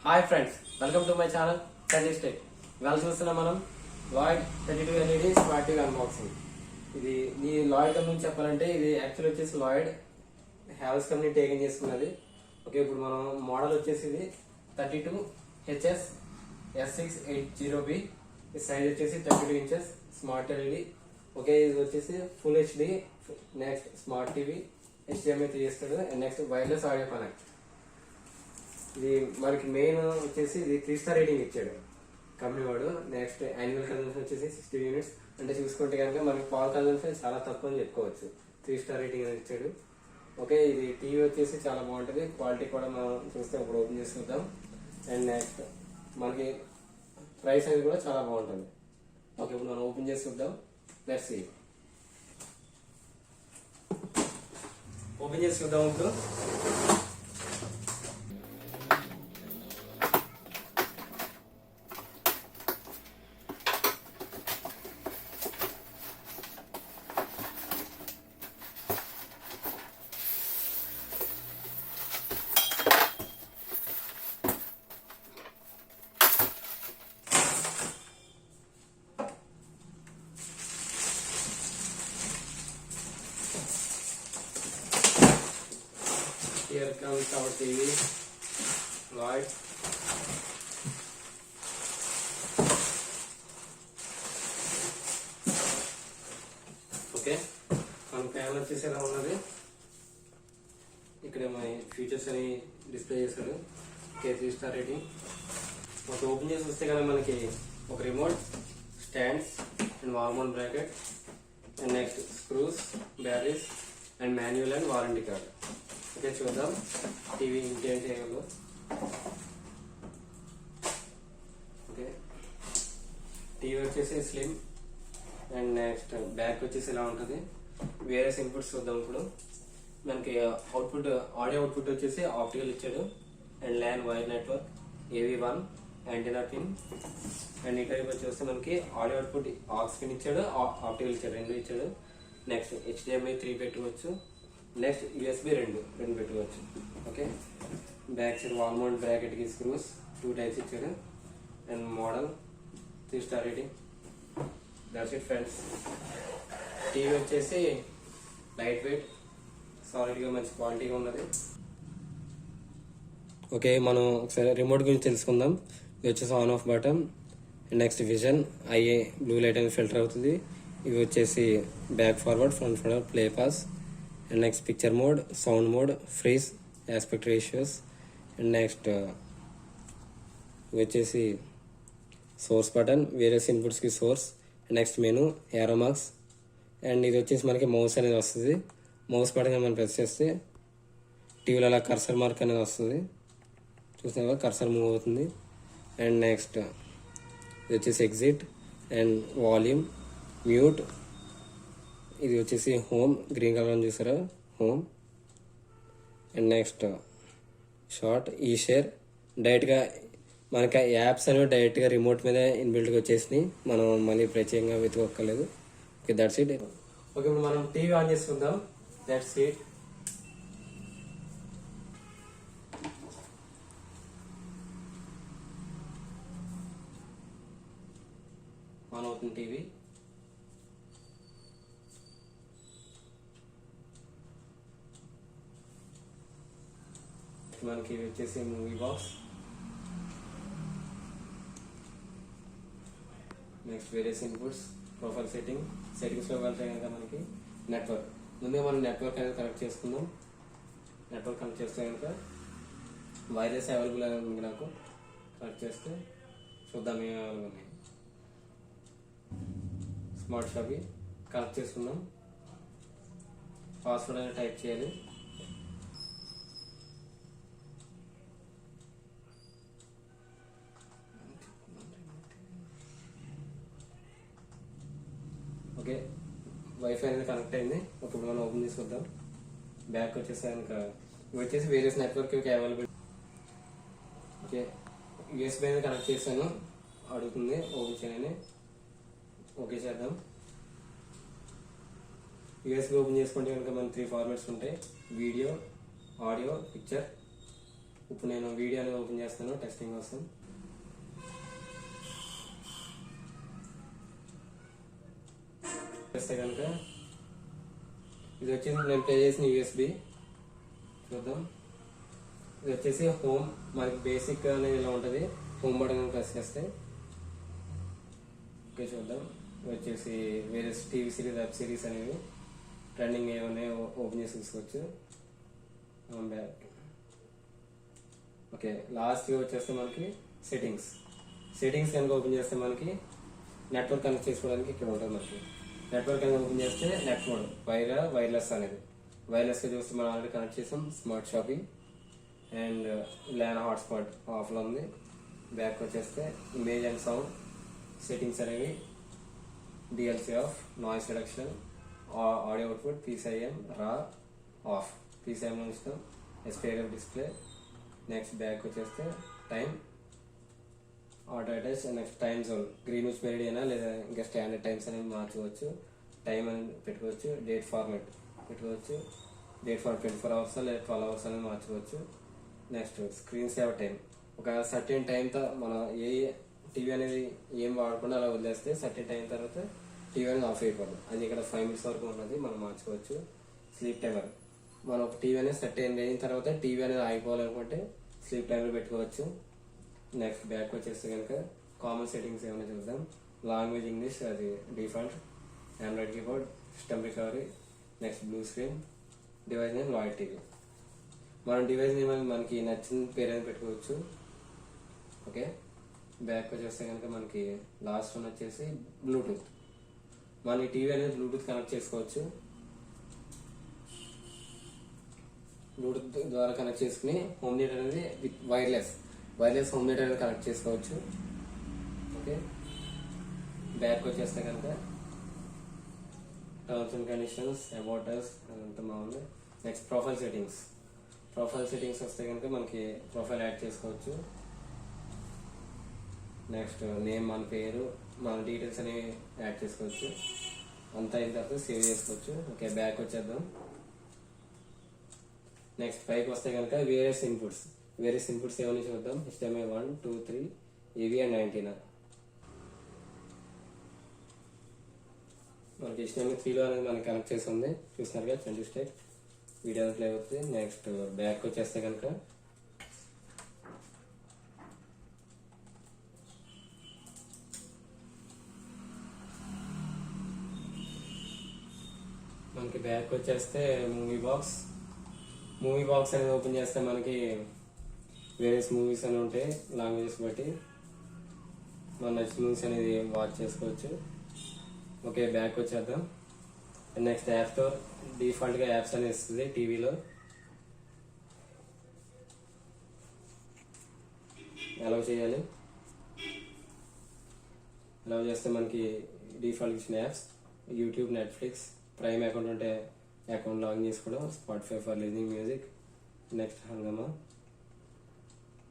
Hi friends, welcome to my channel Sanjay tech. ఇవాళ చూస్తున్నాం మనం Lloyd 32 LED smart TV unboxing. ఇది ఈ లాయిడ్ గురించి చెప్పాలంటే ఇది యాక్చువల్ వచ్చేసి లాయిడ్ హ్యావెల్స్ కంపెనీ టేకన్ చేసుకున్నది. ఓకే, ఇప్పుడు మనం మోడల్ వచ్చేసి ఇది 32HS S680B. ఈ సైజ్ వచ్చేసి 32 inches స్మార్ట్ ఎల్ఈడి. ఓకే, ఇది వచ్చేసి full HD, next smart TV, HDMI 3 ఇస్తాడు, and next wireless audio connect. ఇది మనకి మెయిన్ వచ్చేసి ఇది 3 స్టార్ రేటింగ్ ఇచ్చాడు కంపెనీ వాడు. నెక్స్ట్ యాన్యువల్ కన్సంప్షన్ వచ్చేసి 60 యూనిట్స్. అంటే చూసుకుంటే కనుక మనకి పవర్ కన్సంప్షన్ చాలా తక్కువ అని చెప్పుకోవచ్చు. 3 స్టార్ రేటింగ్ అని ఇచ్చాడు. ఓకే, ఇది టీవీ వచ్చేసి చాలా బాగుంటుంది. క్వాలిటీ కూడా మనం చూస్తే ఇప్పుడు ఓపెన్ చేసి చూద్దాం. అండ్ నెక్స్ట్ మనకి ప్రైస్ అనేది కూడా చాలా బాగుంటుంది. ఓకే, ఇప్పుడు మనం ఓపెన్ చేసి చూద్దాం. Let's see. ఓపెన్ చేసి చూద్దాం ఇప్పుడు. Here comes our TV, Lloyd. Okay, మన ప్యానల్ వచ్చేసి ఎలా ఉన్నది. ఇక్కడ మన ఫీచర్స్ అని డిస్ప్లే చేశాడు. Okay, 3 star rating. ఒక ఓపెన్ చేసి వస్తే కదా మనకి ఒక remote, stands and వాల్మౌంట్ bracket, and next screws, batteries and manual and warranty card. Okay, చూద్దాం టీవీ ఇంకేం చేయాలో. ఓకే, టీవీ వచ్చేసి స్లిమ్, అండ్ నెక్స్ట్ బ్యాక్ వచ్చేసి ఇలా ఉంటుంది. వేరే ఇన్పుట్స్ చూద్దాం ఇప్పుడు. మనకి అవుట్పుట్, ఆడియో అవుట్పుట్ వచ్చేసి ఆప్టికల్ ఇచ్చాడు, and LAN wire network, AV1 antenna pin. And ఇక్కడ వచ్చేస్తే మనకి ఆడియో అవుట్పుట్ ఆక్స్ పిన్ ఇచ్చాడు, ఆప్టికల్ ఇచ్చాడు, 2 ఇచ్చాడు. నెక్స్ట్ HDMI 3 పెట్టుకోవచ్చు. నెక్స్ట్ USB 2 పెట్టుకోవచ్చు. ఓకే, బ్యాక్ సైడ్ వాల్మౌంట్ బ్రాకెట్ కి స్క్రూస్ 2 టైప్స్ ఇచ్చారు. And model 3 star rating. That's it friends. TV వచ్చేసి లైట్ వెయిట్, సాలిడ్గా మంచి క్వాలిటీగా ఉన్నది. ఓకే, మనం ఒకసారి రిమోట్ గురించి తెలుసుకుందాం. ఇది వచ్చేసి on off button. Next vision, IA blue light అనేది ఫిల్టర్ అవుతుంది. ఇవి వచ్చేసి back forward, front forward, play pause. And next picture mode, sound mode, freeze, aspect ratios. And next వచ్చేసి సోర్స్ బటన్, వేరియస్ ఇన్పుట్స్కి source. Next menu, arrow marks. And ఇది వచ్చేసి మనకి mouse అనేది వస్తుంది. మౌస్ బటన్ మనం ప్రెస్ చేస్తే టీవీలో అలా కర్సర్ మార్క్ అనేది వస్తుంది. చూసినా కర్సర్ మూవ్ అవుతుంది. అండ్ నెక్స్ట్ ఇది వచ్చేసి ఎగ్జిట్ అండ్ వాల్యూమ్, మ్యూట్. ఇది వచ్చేసి హోమ్, గ్రీన్ కలర్ అని చూసారా, హోమ్. అండ్ నెక్స్ట్ షార్ట్, ఈ షేర్. డైరెక్ట్గా మనకి యాప్స్ అనేవి డైరెక్ట్గా రిమోట్ మీద ఇన్బిల్ట్గా వచ్చేసినాయి, మనం మళ్ళీ ప్రత్యేకంగా వెతుక్కోలేదు. Okay, that's it. ఓకే, ఇప్పుడు మనం టీవీ ఆన్ చేసుకుందాం. That's it. ఆన్ అవుతుంది టీవీ. మనకి వచ్చేసి movie box. Next various inputs, profile సెట్టింగ్స్లో వెళ్తే కనుక మనకి నెట్వర్క్. ముందుగా మనం నెట్వర్క్ అనేది కనెక్ట్ చేసుకుందాం. నెట్వర్క్ కనెక్ట్ చేస్తే కనుక వైర్లెస్ అవైలబుల్ అనేది ఉంది. నాకు కనెక్ట్ చేస్తే చూద్దాం ఏం అవైలబుల్ ఉన్నాయి. స్మార్ట్ షాప్కి కనెక్ట్ చేసుకుందాం. పాస్వర్డ్ అనేది టైప్ చేయాలి. ఓకే, వైఫై అనేది కనెక్ట్ అయింది. ఇప్పుడు మనం ఓపెన్ చేసి చూద్దాం. బ్యాక్ వచ్చేసి కనుక ఇవి వచ్చేసి various network available. Okay, USB అనేది కనెక్ట్ చేశాను, అడుగుతుంది ఓపెన్ చేయని. ఓకే చేద్దాం. యూఎస్బీ ఓపెన్ చేసుకుంటే కనుక మనకి 3 ఫార్మాట్స్ ఉంటాయి: వీడియో, ఆడియో, పిక్చర్. ఇప్పుడు నేను వీడియో అనేది ఓపెన్ చేస్తాను టెస్టింగ్ కోసం. చేస్తే కనుక ఇది వచ్చేసి నేను ప్లే చేసిన యూఎస్బి చూద్దాం. ఇది వచ్చేసి హోమ్, మనకి బేసిక్ అనేది ఇలా ఉంటుంది. హోమ్ బటన్ ప్రెస్ చేస్తే ఓకే చూద్దాం. ఇది వచ్చేసి వేరే టీవీ సిరీస్, వెబ్ సిరీస్ అనేవి ట్రెండింగ్ ఏమన్నా ఓపెన్ చేసి చూసుకోవచ్చు. Back okay. లాస్ట్గా వచ్చేస్తే మనకి సెట్టింగ్స్ కనుక ఓపెన్ చేస్తే మనకి నెట్వర్క్ కనెక్ట్ చేసుకోవడానికి ఇక్కడ ఉంటుంది. మనకి నెట్వర్క్ అనేది ఓపెన్ చేస్తే నెట్ మోడ్ వైర్లెస్ అనేది వైర్లెస్గా చూస్తే మనం ఆల్రెడీ కనెక్ట్ చేసాం. Smart shopping and LAN hotspot ఆఫ్లో ఉంది. బ్యాక్ వచ్చేస్తే ఇమేజ్ అండ్ సౌండ్ సెట్టింగ్స్ అనేవి DLC off, noise reduction, audio output, PCIM raw off, PCIM ఇస్తాం, ఎస్పీఐఎఫ్ డిస్ప్లే. నెక్స్ట్ బ్యాక్ వచ్చేస్తే time, auto attach, next time zone, Greenwich మెరిడియనా లేదా ఇంకా standard times అనేవి మార్చుకోవచ్చు. టైం అనేది పెట్టుకోవచ్చు. డేట్ ఫార్మాట్ పెట్టుకోవచ్చు. డేట్ ఫార్ 24 hours లేదా 12 hours అనేది మార్చుకోవచ్చు. నెక్స్ట్ స్క్రీన్ సేవ్ టైం, ఒక సర్టెన్ టైంతో మనం ఏ టీవీ అనేది ఏం వాడకుండా అలా వదిలేస్తే సర్టెన్ టైం తర్వాత టీవీ అనేది ఆఫ్ అయిపోతుంది. అది ఇక్కడ 5 minutes వరకు ఉన్నది, మనం మార్చుకోవచ్చు. స్లీప్ టైమర్, మనం ఒక టీవీ అనేది సర్టెన్ అయిన తర్వాత టీవీ అనేది ఆగిపోవాలనుకుంటే స్లీప్ టైమర్ పెట్టుకోవచ్చు. నెక్స్ట్ బ్యాక్ వచ్చేస్తే కనుక కామన్ సెట్టింగ్స్ ఏమైనా చూద్దాం. లాంగ్వేజ్ ఇంగ్లీష్, అది default. Android keyboard, system recovery, next blue screen, device name Lloyd TV. మనం డివైస్ నేమ్ మనకి నచ్చిన పేరు అనేది పెట్టుకోవచ్చు. ఓకే. బ్యాక్ వచ్చేస్తే కనుక మనకి లాస్ట్ వన్ వచ్చేసి బ్లూటూత్. మన ఈ టీవీ అనేది బ్లూటూత్ కనెక్ట్ చేసుకోవచ్చు. బ్లూటూత్ ద్వారా కనెక్ట్ చేసుకుని హోమ్ థియేటర్ అనేది విత్ వైర్లెస్ హోమ్ థియేటర్ అనేది కనెక్ట్ చేసుకోవచ్చు. ఓకే. బ్యాక్ వచ్చేస్తే కనుక terms and conditions, about us అదంతా బాగుంది. నెక్స్ట్ ప్రొఫైల్ సెట్టింగ్స్ వస్తే కనుక మనకి ప్రొఫైల్ యాడ్ చేసుకోవచ్చు. నెక్స్ట్ నేమ్, మన పేరు, మన డీటెయిల్స్ అనేవి యాడ్ చేసుకోవచ్చు. అంతా అయిన తర్వాత సేవ్ చేసుకోవచ్చు. ఓకే. బ్యాక్ వచ్చేద్దాం. నెక్స్ట్ పైకి వస్తే కనుక వేరియస్ ఇన్పుట్స్ ఏమని చూద్దాం. HDMI 1, 2, 3, AV and antenna. మనకి HDMI 3లో అనేది మనకి కనెక్ట్ చేసి ఉంది, చూస్తున్నారుగా 20 స్టెప్ వీడియో ప్లే అవుతుంది. నెక్స్ట్ బ్యాక్ వచ్చేస్తే కనుక మనకి బ్యాక్ వచ్చేస్తే మూవీ బాక్స్ అనేది ఓపెన్ చేస్తే మనకి వేరియస్ మూవీస్ అని ఉంటాయి, లాంగ్వేజెస్ బట్టి మన నచ్చిన మూవీస్ అనేది వాచ్ చేసుకోవచ్చు. ఓకే. బ్యాక్ వచ్చేద్దాం. నెక్స్ట్ యాప్ స్టోర్, డిఫాల్ట్గా యాప్స్ అనేది ఇస్తుంది టీవీలో. అలౌ చేయాలి. అలౌ చేస్తే మనకి డిఫాల్ట్ ఇచ్చిన apps YouTube, Netflix, Prime account ఉంటే అకౌంట్ లాగిన్ చేసుకోవడం, Spotify for listening music, next Hungama.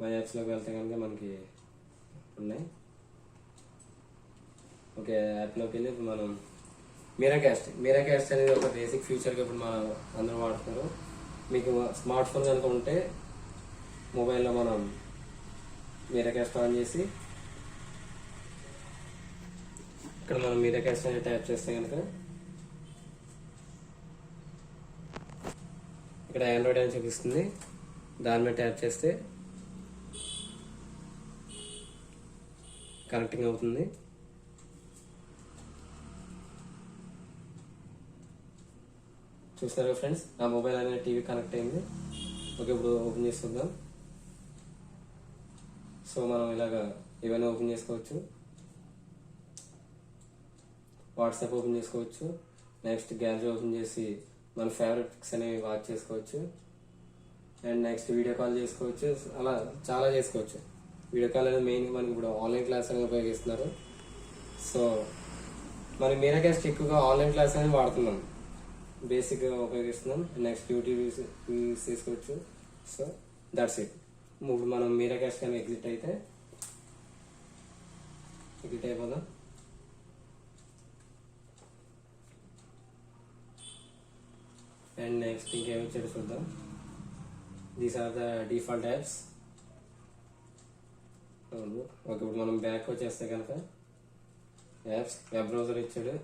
My యాప్స్లోకి వెళ్తే కనుక మనకి ఉన్నాయి. ఓకే. యాప్లోకి వెళ్ళి ఇప్పుడు మనం మీరాకాస్ట్ అనేది ఒక బేసిక్ ఫీచర్గా ఇప్పుడు మనం అందరూ వాడుతున్నారు. మీకు స్మార్ట్ ఫోన్ కనుక ఉంటే మొబైల్లో మనం మీరాకాస్ట్ ఆన్ చేసి ఇక్కడ మనం మీరాకాస్ట్ అనేది ట్యాప్ చేస్తే కనుక ఇక్కడ ఆండ్రాయిడ్ అని చూపిస్తుంది. దాని మీద ట్యాప్ చేస్తే కనెక్టింగ్ అవుతుంది. చూస్తారు ఫ్రెండ్స్, నా మొబైల్ అనేది టీవీ కనెక్ట్ అయింది. ఓకే. ఇప్పుడు ఓపెన్ చేస్తుందాం. సో మనం ఇలాగా ఏవైనా ఓపెన్ చేసుకోవచ్చు. వాట్సాప్ ఓపెన్ చేసుకోవచ్చు. నెక్స్ట్ గ్యాలరీ ఓపెన్ చేసి మన ఫేవరెట్ పిక్స్ అనేవి వాచ్ చేసుకోవచ్చు. అండ్ నెక్స్ట్ వీడియో కాల్ చేసుకోవచ్చు. అలా చాలా చేసుకోవచ్చు. వీడియో కాల్ అనేది మెయిన్గా మనకి ఇప్పుడు ఆన్లైన్ క్లాస్ అనేది ఉపయోగిస్తున్నారు. సో మరి మీరాకాస్ట్ ఎక్కువగా ఆన్లైన్ క్లాస్ అనేది వాడుతున్నాం, బేసిక్గా ఉపయోగిస్తున్నాం. నెక్స్ట్ యూట్యూబ్ యూస్ చేసుకోవచ్చు. So that's it. ఇప్పుడు మనం మీరాకాస్ట్ కానీ ఎగ్జిట్ అయిపోదాం. అండ్ నెక్స్ట్ ఇంకేమి వచ్చాడో చూద్దాం. These are the default apps. Okay, ఇప్పుడు మనం బ్యాక్ వచ్చేస్తే కనుక యాప్స్, వెబ్ బ్రౌజర్ ఇచ్చాడు.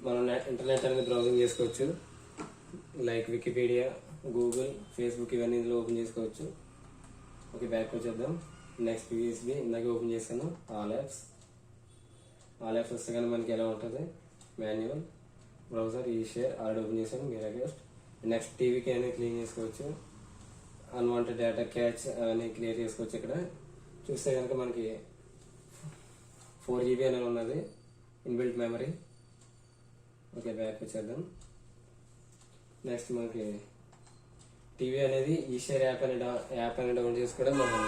మనం ఇంటర్నెట్ అనేది బ్రౌజింగ్ చేసుకోవచ్చు. లైక్ వికీపీడియా, గూగుల్, ఫేస్బుక్ ఇవన్నీ ఇందులో ఓపెన్ చేసుకోవచ్చు. ఓకే, బ్యాక్ వచ్చేద్దాం. నెక్స్ట్ యూఎస్బి ఇందాక ఓపెన్ చేశాను. ఆల్ యాప్స్ వస్తే కానీ మనకి ఎలా ఉంటుంది, మాన్యువల్, బ్రౌజర్, ఈ షేర్ ఆల్రెడీ ఓపెన్ చేశాను. మిరాగెస్ట్. నెక్స్ట్ టీవీకి అనేది క్లీన్ చేసుకోవచ్చు. అన్వాంటెడ్ డేటా క్యాచ్ అవన్నీ క్లియర్ చేసుకోవచ్చు. ఇక్కడ చూస్తే కనుక మనకి 4 GB అనేది ఉన్నది, ఇన్బిల్ట్ మెమరీ. ఓకే, బ్యాక్ వచ్చేద్దాం. నెక్స్ట్ మనకి టీవీ అనేది ఈ షేర్ యాప్ అనేది డౌన్లోడ్ చేసి కూడా మనం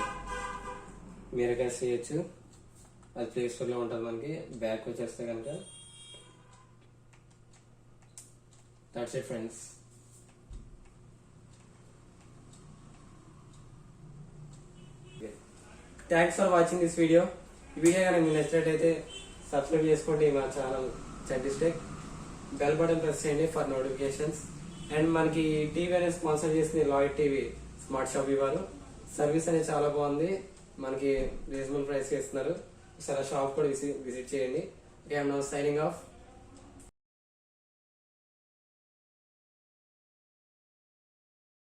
మిరాగెస్ట్ చేయొచ్చు. అది ప్లే స్టోర్లో ఉంటుంది మనకి. బ్యాక్ వచ్చేస్తే కనుక that's it friends. Thanks for watching this video. ఈ వీడియో కనుక మీకు నచ్చినట్టయితే సబ్స్క్రైబ్ చేసుకోండి మా ఛానల్ చంటిస్టెక్. బెల్ బటన్ ప్రెస్ చేయండి ఫర్ నోటిఫికేషన్స్. అండ్ మనకి టీవీ అనేది స్పాన్సర్ చేసింది లాయిడ్ టీవీ స్మార్ట్ షాప్ ఇవ్వాలి. సర్వీస్ అనేది చాలా బాగుంది, మనకి రీజనబుల్ ప్రైస్ ఇస్తున్నారు. ఒకసారి షాప్ కూడా విజిట్ చేయండి. I'm now signing off.